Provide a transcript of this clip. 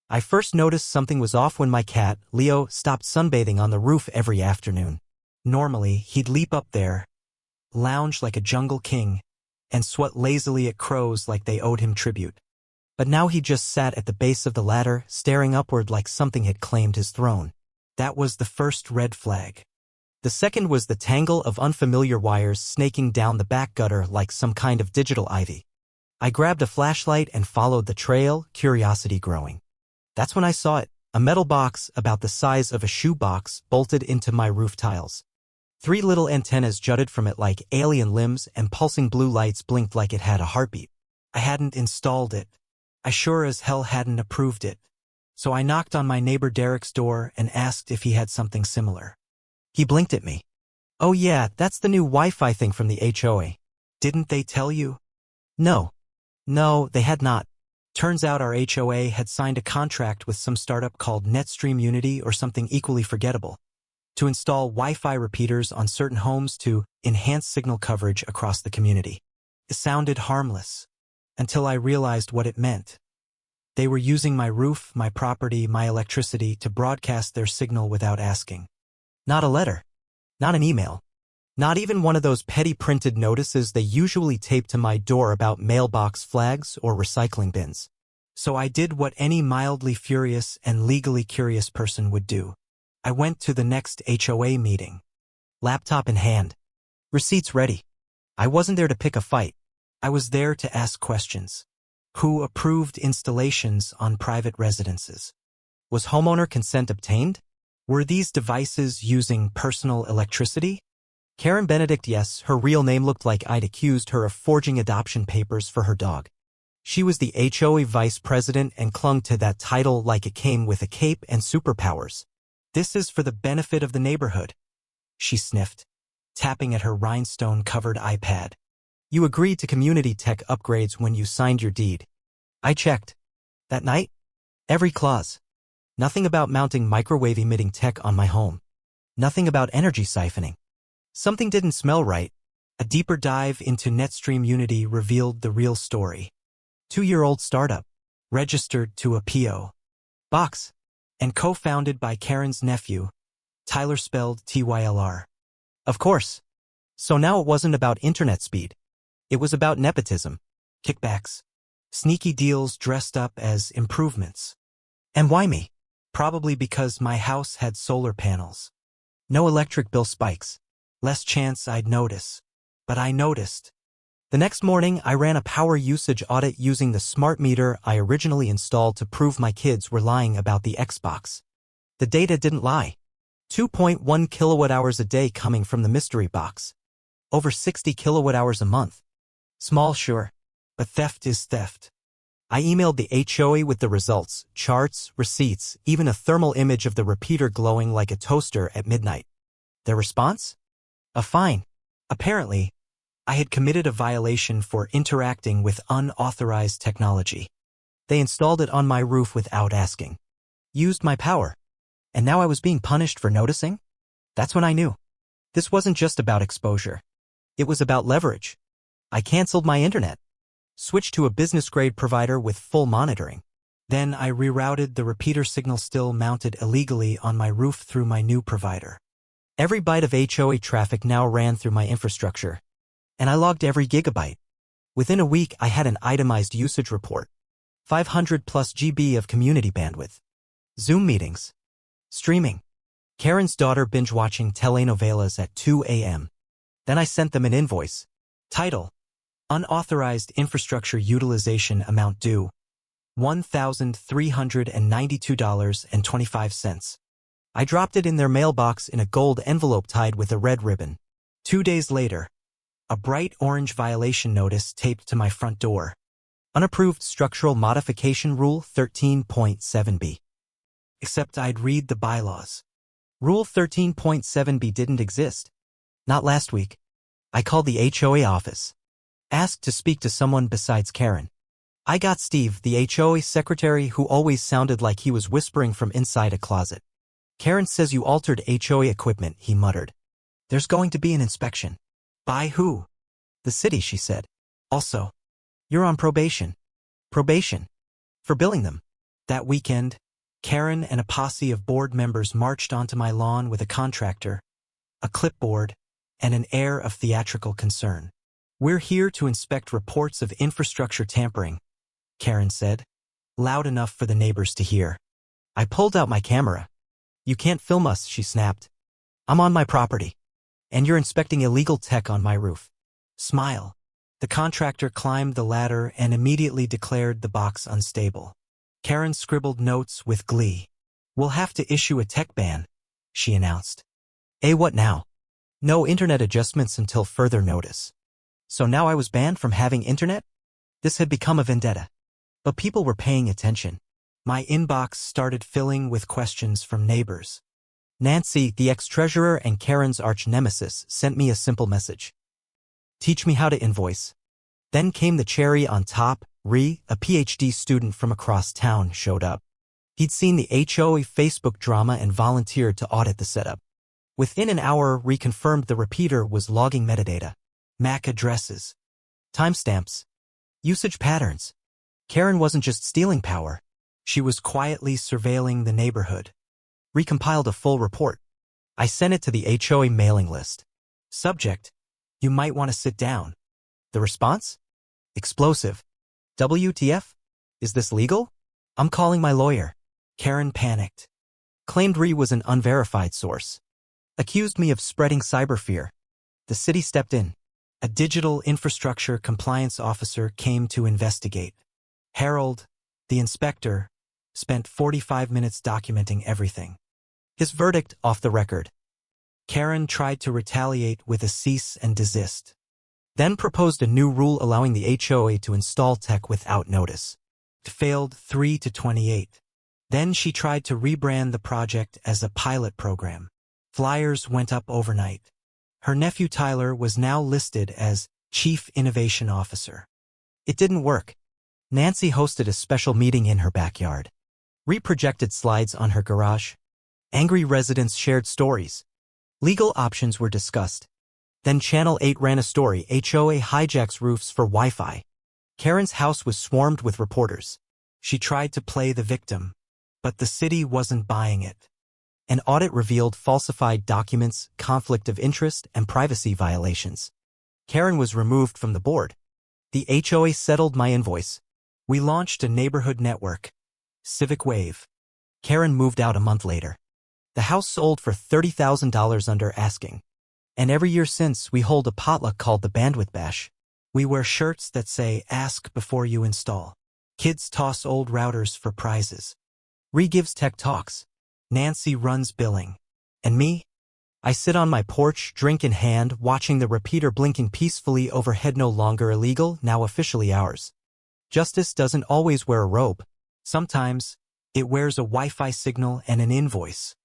I first noticed something was off when my cat, Leo, stopped sunbathing on the roof every afternoon. Normally, he'd leap up there, lounge like a jungle king, and swat lazily at crows like they owed him tribute. But now he just sat at the base of the ladder, staring upward like something had claimed his throne. That was the first red flag. The second was the tangle of unfamiliar wires snaking down the back gutter like some kind of digital ivy. I grabbed a flashlight and followed the trail, curiosity growing. That's when I saw it, a metal box about the size of a shoebox bolted into my roof tiles. 3 little antennas jutted from it like alien limbs, and pulsing blue lights blinked like it had a heartbeat. I hadn't installed it. I sure as hell hadn't approved it. So I knocked on my neighbor Derek's door and asked if he had something similar. He blinked at me. "Oh yeah, that's the new Wi-Fi thing from the HOA. Didn't they tell you?" No, they had not. Turns out our HOA had signed a contract with some startup called Netstream Unity or something equally forgettable to install Wi-Fi repeaters on certain homes to enhance signal coverage across the community. It sounded harmless until I realized what it meant. They were using my roof, my property, my electricity to broadcast their signal without asking. Not a letter, not an email, not even one of those petty printed notices they usually tape to my door about mailbox flags or recycling bins. So I did what any mildly furious and legally curious person would do. I went to the next HOA meeting. Laptop in hand. Receipts ready. I wasn't there to pick a fight. I was there to ask questions. Who approved installations on private residences? Was homeowner consent obtained? Were these devices using personal electricity? Karen Benedict, yes, her real name looked like I'd accused her of forging adoption papers for her dog. She was the HOA vice president and clung to that title like it came with a cape and superpowers. "This is for the benefit of the neighborhood," she sniffed, tapping at her rhinestone-covered iPad. "You agreed to community tech upgrades when you signed your deed." I checked. That night, every clause. Nothing about mounting microwave-emitting tech on my home. Nothing about energy siphoning. Something didn't smell right. A deeper dive into Netstream Unity revealed the real story. 2-year-old startup, registered to a P.O. box, and co-founded by Karen's nephew, Tyler, spelled Tylr. Of course. So now it wasn't about internet speed. It was about nepotism, kickbacks, sneaky deals dressed up as improvements. And why me? Probably because my house had solar panels. No electric bill spikes. Less chance I'd notice. But I noticed. The next morning, I ran a power usage audit using the smart meter I originally installed to prove my kids were lying about the Xbox. The data didn't lie. 2.1 kilowatt-hours a day coming from the mystery box. Over 60 kilowatt-hours a month. Small, sure, but theft is theft. I emailed the HOA with the results, charts, receipts, even a thermal image of the repeater glowing like a toaster at midnight. Their response? A fine. Apparently, I had committed a violation for interacting with unauthorized technology. They installed it on my roof without asking. Used my power. And now I was being punished for noticing? That's when I knew. This wasn't just about exposure. It was about leverage. I canceled my internet. Switched to a business-grade provider with full monitoring. Then I rerouted the repeater signal still mounted illegally on my roof through my new provider. Every byte of HOA traffic now ran through my infrastructure. And I logged every gigabyte. Within a week, I had an itemized usage report. 500 plus GB of community bandwidth. Zoom meetings. Streaming. Karen's daughter binge-watching telenovelas at 2 a.m. Then I sent them an invoice. Title: Unauthorized Infrastructure Utilization Amount Due. $1,392.25. I dropped it in their mailbox in a gold envelope tied with a red ribbon. 2 days later, a bright orange violation notice taped to my front door. Unapproved Structural Modification Rule 13.7b. Except I'd read the bylaws. Rule 13.7b didn't exist. Not last week. I called the HOA office. Asked to speak to someone besides Karen. I got Steve, the HOA secretary, who always sounded like he was whispering from inside a closet. Karen says you altered HOA equipment, he muttered. There's going to be an inspection. By who? The city, she said. Also, you're on probation. Probation? For billing them. That weekend, Karen and a posse of board members marched onto my lawn with a contractor, a clipboard, and an air of theatrical concern. "We're here to inspect reports of infrastructure tampering," Karen said, loud enough for the neighbors to hear. I pulled out my camera. "You can't film us," she snapped. "I'm on my property. And you're inspecting illegal tech on my roof." Smile. The contractor climbed the ladder and immediately declared the box unstable. Karen scribbled notes with glee. "We'll have to issue a tech ban," she announced. What now?" "No internet adjustments until further notice." So now I was banned from having internet? This had become a vendetta. But people were paying attention. My inbox started filling with questions from neighbors. Nancy, the ex-treasurer and Karen's arch-nemesis, sent me a simple message. "Teach me how to invoice." Then came the cherry on top. A PhD student from across town, showed up. He'd seen the HOA Facebook drama and volunteered to audit the setup. Within an hour, confirmed the repeater was logging metadata, MAC addresses, timestamps, usage patterns. Karen wasn't just stealing power. She was quietly surveilling the neighborhood. Recompiled a full report. I sent it to the HOA mailing list. Subject: "You might want to sit down." The response? Explosive. "WTF? Is this legal? I'm calling my lawyer." Karen panicked. Claimed was an unverified source. Accused me of spreading cyber fear. The city stepped in. A digital infrastructure compliance officer came to investigate. Harold, the inspector, spent 45 minutes documenting everything. His verdict off the record. Karen tried to retaliate with a cease and desist. Then proposed a new rule allowing the HOA to install tech without notice. It failed 3-28. Then she tried to rebrand the project as a pilot program. Flyers went up overnight. Her nephew Tyler was now listed as Chief Innovation Officer. It didn't work. Nancy hosted a special meeting in her backyard. Projected slides on her garage. Angry residents shared stories. Legal options were discussed. Then Channel 8 ran a story: HOA hijacks roofs for Wi-Fi. Karen's house was swarmed with reporters. She tried to play the victim, but the city wasn't buying it. An audit revealed falsified documents, conflict of interest, and privacy violations. Karen was removed from the board. The HOA settled my invoice. We launched a neighborhood network, Civic Wave. Karen moved out a month later. The house sold for $30,000 under asking. And every year since, we hold a potluck called the Bandwidth Bash. We wear shirts that say, "Ask before you install." Kids toss old routers for prizes. Gives tech talks. Nancy runs billing. And me? I sit on my porch, drink in hand, watching the repeater blinking peacefully overhead. No longer illegal, now officially ours. Justice doesn't always wear a robe. Sometimes, it wears a Wi-Fi signal and an invoice.